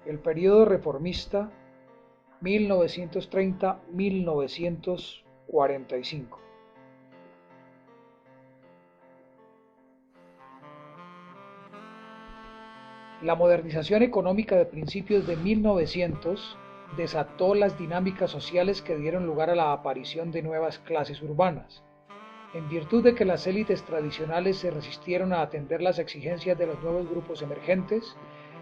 El período reformista 1930-1945. La modernización económica de principios de 1900 desató las dinámicas sociales que dieron lugar a la aparición de nuevas clases urbanas. En virtud de que las élites tradicionales se resistieron a atender las exigencias de los nuevos grupos emergentes,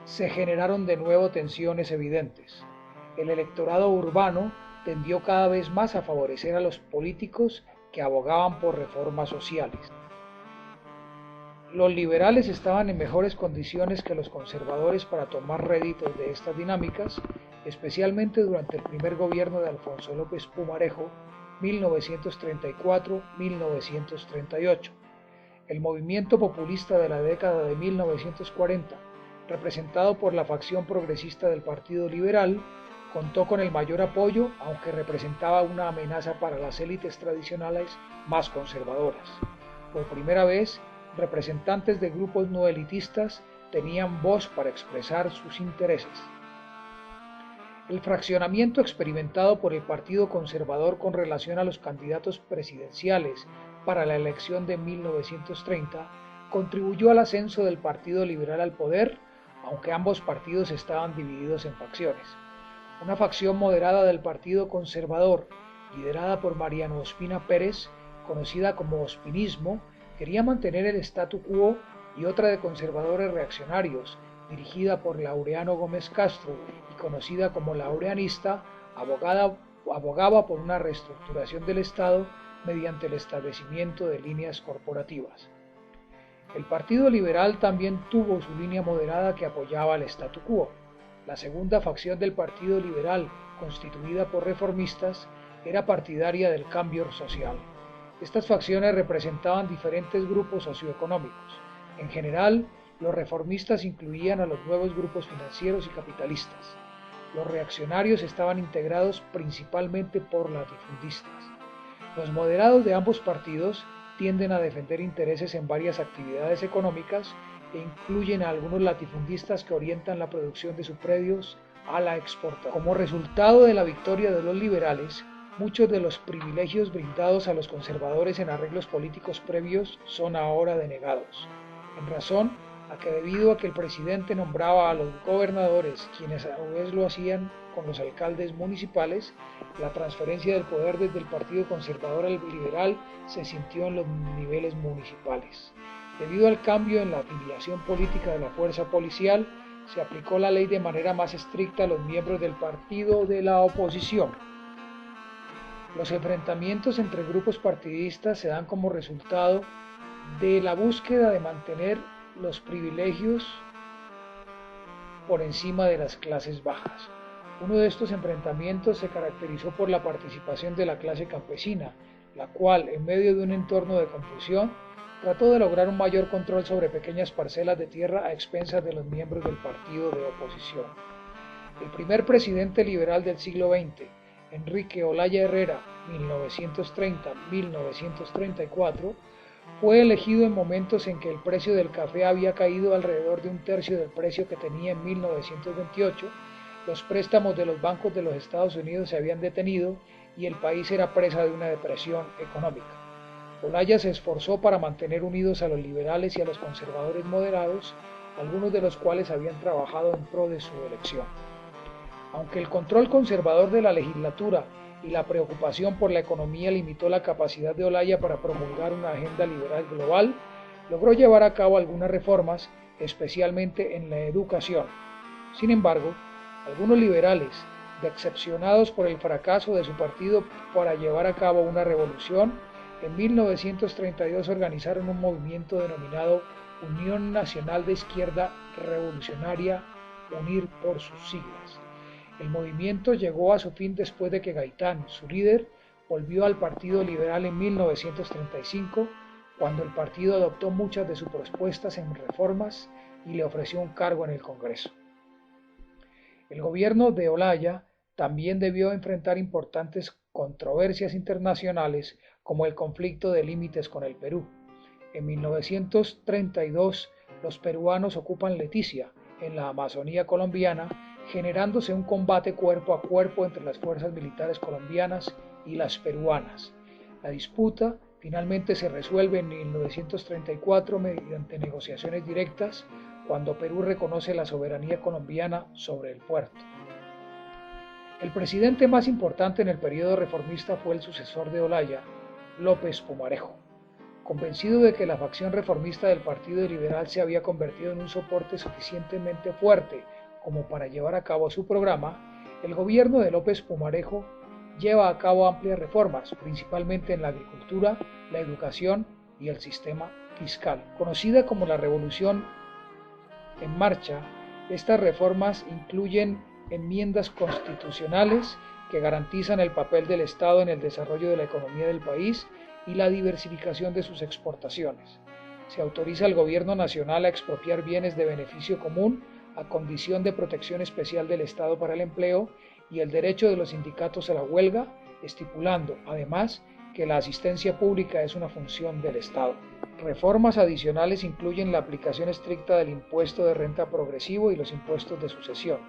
se generaron de nuevo tensiones evidentes. El electorado urbano tendió cada vez más a favorecer a los políticos que abogaban por reformas sociales. Los liberales estaban en mejores condiciones que los conservadores para tomar réditos de estas dinámicas, especialmente durante el primer gobierno de Alfonso López Pumarejo, 1934-1938. El movimiento populista de la década de 1940, representado por la facción progresista del Partido Liberal, contó con el mayor apoyo, aunque representaba una amenaza para las élites tradicionales más conservadoras. Por primera vez, representantes de grupos no elitistas tenían voz para expresar sus intereses. El fraccionamiento experimentado por el Partido Conservador con relación a los candidatos presidenciales para la elección de 1930 contribuyó al ascenso del Partido Liberal al poder, aunque ambos partidos estaban divididos en facciones. Una facción moderada del Partido Conservador, liderada por Mariano Ospina Pérez, conocida como ospinismo, quería mantener el statu quo, y otra de conservadores reaccionarios, dirigida por Laureano Gómez Castro y conocida como Laureanista, abogaba por una reestructuración del Estado mediante el establecimiento de líneas corporativas. El Partido Liberal también tuvo su línea moderada que apoyaba el statu quo. La segunda facción del Partido Liberal, constituida por reformistas, era partidaria del cambio social. Estas facciones representaban diferentes grupos socioeconómicos. En general, los reformistas incluían a los nuevos grupos financieros y capitalistas. Los reaccionarios estaban integrados principalmente por latifundistas. Los moderados de ambos partidos tienden a defender intereses en varias actividades económicas e incluyen a algunos latifundistas que orientan la producción de sus predios a la exportación. Como resultado de la victoria de los liberales, muchos de los privilegios brindados a los conservadores en arreglos políticos previos son ahora denegados, en razón a que debido a que el presidente nombraba a los gobernadores, quienes a su vez lo hacían con los alcaldes municipales, la transferencia del poder desde el Partido Conservador al Liberal se sintió en los niveles municipales. Debido al cambio en la afiliación política de la fuerza policial, se aplicó la ley de manera más estricta a los miembros del partido de la oposición. Los enfrentamientos entre grupos partidistas se dan como resultado de la búsqueda de mantener los privilegios por encima de las clases bajas. Uno de estos enfrentamientos se caracterizó por la participación de la clase campesina, la cual, en medio de un entorno de confusión, trató de lograr un mayor control sobre pequeñas parcelas de tierra a expensas de los miembros del partido de oposición. El primer presidente liberal del siglo XX, Enrique Olaya Herrera, 1930-1934, fue elegido en momentos en que el precio del café había caído alrededor de un tercio del precio que tenía en 1928, los préstamos de los bancos de los Estados Unidos se habían detenido y el país era presa de una depresión económica. Olaya se esforzó para mantener unidos a los liberales y a los conservadores moderados, algunos de los cuales habían trabajado en pro de su elección. Aunque el control conservador de la legislatura y la preocupación por la economía limitó la capacidad de Olaya para promulgar una agenda liberal global, logró llevar a cabo algunas reformas, especialmente en la educación. Sin embargo, algunos liberales, decepcionados por el fracaso de su partido para llevar a cabo una revolución, en 1932 organizaron un movimiento denominado Unión Nacional de Izquierda Revolucionaria, UNIR por sus siglas. El movimiento llegó a su fin después de que Gaitán, su líder, volvió al Partido Liberal en 1935, cuando el partido adoptó muchas de sus propuestas en reformas y le ofreció un cargo en el Congreso. El gobierno de Olaya también debió enfrentar importantes controversias internacionales como el conflicto de límites con el Perú. En 1932, los peruanos ocupan Leticia, en la Amazonía colombiana, generándose un combate cuerpo a cuerpo entre las fuerzas militares colombianas y las peruanas. La disputa finalmente se resuelve en 1934 mediante negociaciones directas, cuando Perú reconoce la soberanía colombiana sobre el puerto. El presidente más importante en el periodo reformista fue el sucesor de Olaya, López Pumarejo. Convencido de que la facción reformista del Partido Liberal se había convertido en un soporte suficientemente fuerte como para llevar a cabo su programa, el gobierno de López Pumarejo lleva a cabo amplias reformas, principalmente en la agricultura, la educación y el sistema fiscal. Conocida como la Revolución en Marcha, estas reformas incluyen enmiendas constitucionales que garantizan el papel del Estado en el desarrollo de la economía del país y la diversificación de sus exportaciones. Se autoriza al gobierno nacional a expropiar bienes de beneficio común a condición de protección especial del Estado para el empleo y el derecho de los sindicatos a la huelga, estipulando, además, que la asistencia pública es una función del Estado. Reformas adicionales incluyen la aplicación estricta del impuesto de renta progresivo y los impuestos de sucesión,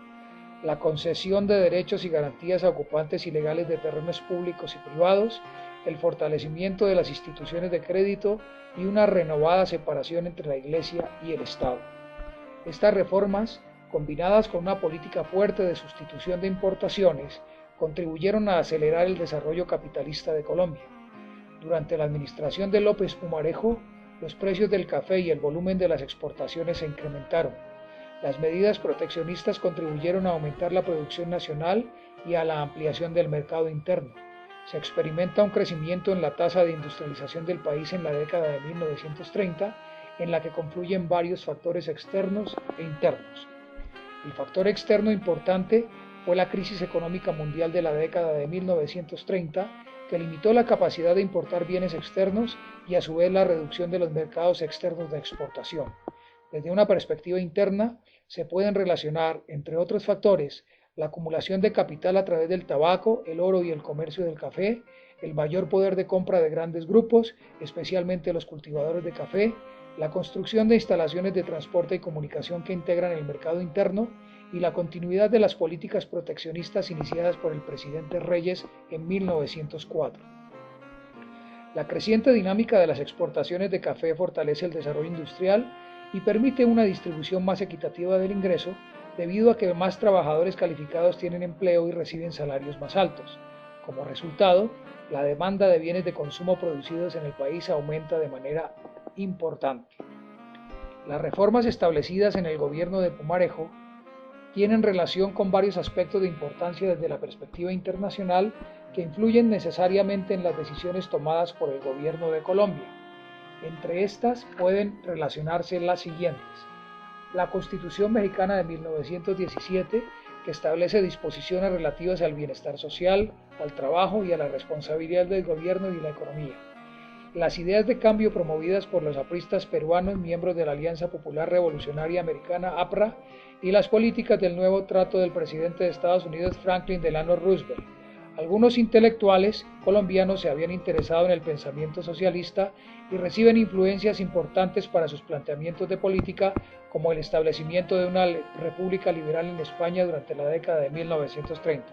la concesión de derechos y garantías a ocupantes ilegales de terrenos públicos y privados, el fortalecimiento de las instituciones de crédito y una renovada separación entre la Iglesia y el Estado. Estas reformas, combinadas con una política fuerte de sustitución de importaciones, contribuyeron a acelerar el desarrollo capitalista de Colombia. Durante la administración de López Pumarejo, los precios del café y el volumen de las exportaciones se incrementaron. Las medidas proteccionistas contribuyeron a aumentar la producción nacional y a la ampliación del mercado interno. Se experimenta un crecimiento en la tasa de industrialización del país en la década de 1930, en la que confluyen varios factores externos e internos. El factor externo importante fue la crisis económica mundial de la década de 1930, que limitó la capacidad de importar bienes externos y a su vez la reducción de los mercados externos de exportación. Desde una perspectiva interna, se pueden relacionar, entre otros factores, la acumulación de capital a través del tabaco, el oro y el comercio del café, el mayor poder de compra de grandes grupos, especialmente los cultivadores de café, la construcción de instalaciones de transporte y comunicación que integran el mercado interno y la continuidad de las políticas proteccionistas iniciadas por el presidente Reyes en 1904. La creciente dinámica de las exportaciones de café fortalece el desarrollo industrial y permite una distribución más equitativa del ingreso, debido a que más trabajadores calificados tienen empleo y reciben salarios más altos. Como resultado, la demanda de bienes de consumo producidos en el país aumenta de manera importante. Las reformas establecidas en el gobierno de Pumarejo tienen relación con varios aspectos de importancia desde la perspectiva internacional que influyen necesariamente en las decisiones tomadas por el gobierno de Colombia. Entre estas pueden relacionarse las siguientes: la Constitución Mexicana de 1917, que establece disposiciones relativas al bienestar social, al trabajo y a la responsabilidad del gobierno y la economía. Las ideas de cambio promovidas por los apristas peruanos, miembros de la Alianza Popular Revolucionaria Americana, APRA, y las políticas del nuevo trato del presidente de Estados Unidos, Franklin Delano Roosevelt. Algunos intelectuales colombianos se habían interesado en el pensamiento socialista y reciben influencias importantes para sus planteamientos de política, como el establecimiento de una república liberal en España durante la década de 1930.